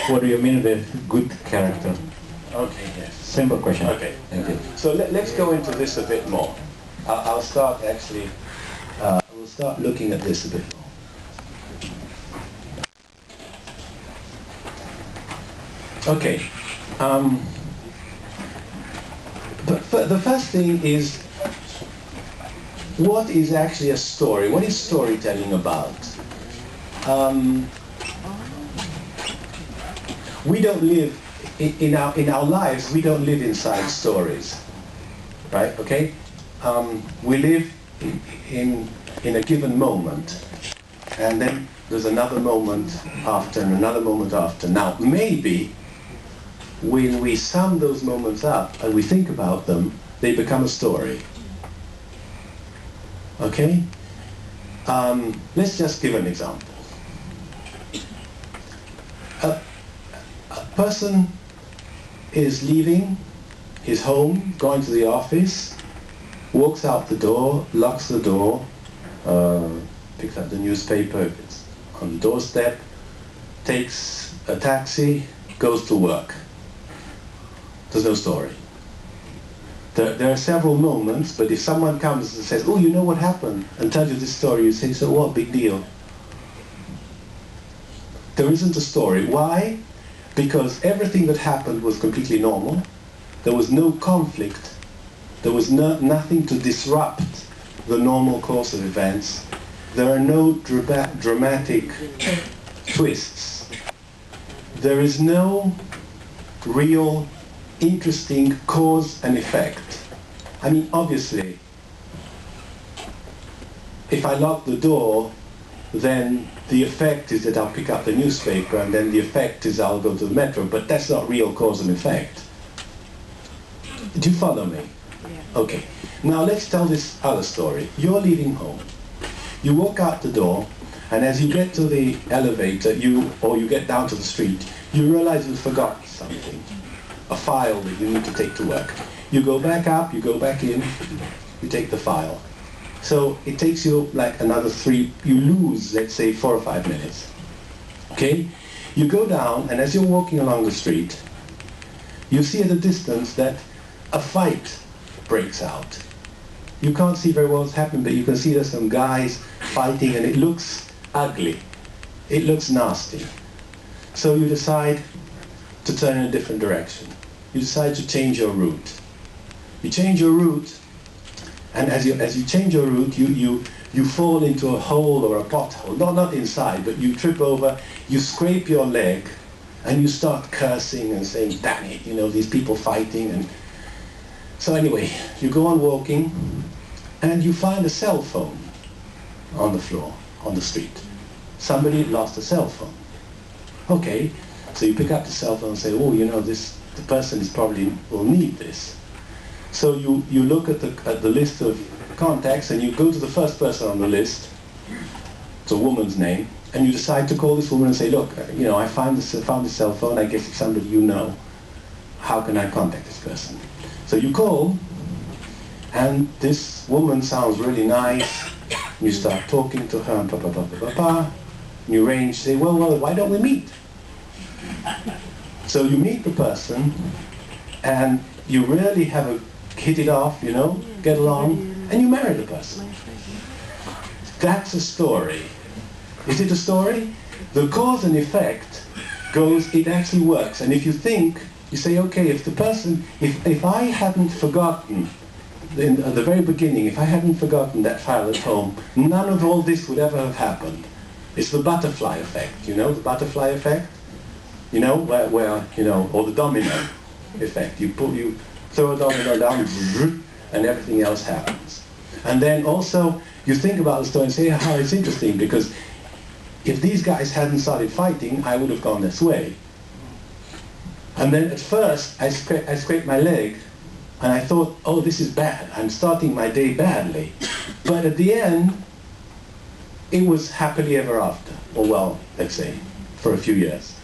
What do you mean with good character? Okay, yes. Simple question. Okay. Thank you. So let's go into this a bit more. I'll start actually, we'll start looking at this a bit more. Okay. The first thing is, what is actually a story? What is storytelling about? We don't live in our lives. We don't live inside stories, right? Okay. We live in a given moment, and then there's another moment after, and another moment after. Now, maybe when we sum those moments up and we think about them, they become a story. Okay? Let's just give an example. A person is leaving his home, going to the office, walks out the door, locks the door, picks up the newspaper if it's on the doorstep, takes a taxi, goes to work. There's no story. There are several moments, but if someone comes and says, oh, you know what happened, and tells you this story, you say, so what, big deal? There isn't a story. Why? Because everything that happened was completely normal. There was no conflict. There was nothing to disrupt the normal course of events. There are no dramatic twists. There is no real interesting cause and effect. I mean, obviously, if I lock the door, then the effect is that I'll pick up the newspaper, and then the effect is I'll go to the metro, but that's not real cause and effect. Do you follow me? Yeah. Okay. Now let's tell this other story. You're leaving home. You walk out the door, and as you get to the elevator, you get down to the street, you realize you forgot something. A file that you need to take to work. You go back up, you go back in, you take the file. So it takes you like another you lose, let's say, 4 or 5 minutes. Okay? You go down, and as you're walking along the street, you see at a distance that a fight breaks out. You can't see very well what's happening, but you can see there's some guys fighting, and it looks ugly. It looks nasty. So you decide to turn in a different direction. You decide to change your route. You change your route, and as you change your route, you fall into a hole or a pothole. Not inside, but you trip over, you scrape your leg, and you start cursing and saying, damn it, you know, these people fighting. And so anyway, you go on walking, and you find a cell phone on the floor, on the street. Somebody lost a cell phone. Okay, so you pick up the cell phone and say, oh, you know, the person will need this. So you look at the list of contacts, and you go to the first person on the list. It's a woman's name, and you decide to call this woman and say, look, you know, I found the cell phone. I guess it's somebody you know. How can I contact this person? So you call, and this woman sounds really nice. You start talking to her, and and you arrange, say, well, why don't we meet? So you meet the person, and you really hit it off, you know, get along, and you marry the person. That's a story. Is it a story? The cause and effect goes, it actually works. And if you think, you say, okay, if I hadn't forgotten, at the very beginning, if I hadn't forgotten that file at home, none of all this would ever have happened. It's the butterfly effect, you know, the butterfly effect? You know, where you know, or the domino effect. You throw a domino down, and everything else happens. And then also, you think about the story and say, how it's interesting, because if these guys hadn't started fighting, I would have gone this way. And then at first, I scraped my leg, and I thought, oh, this is bad. I'm starting my day badly. But at the end, it was happily ever after. Or well, let's say, for a few years.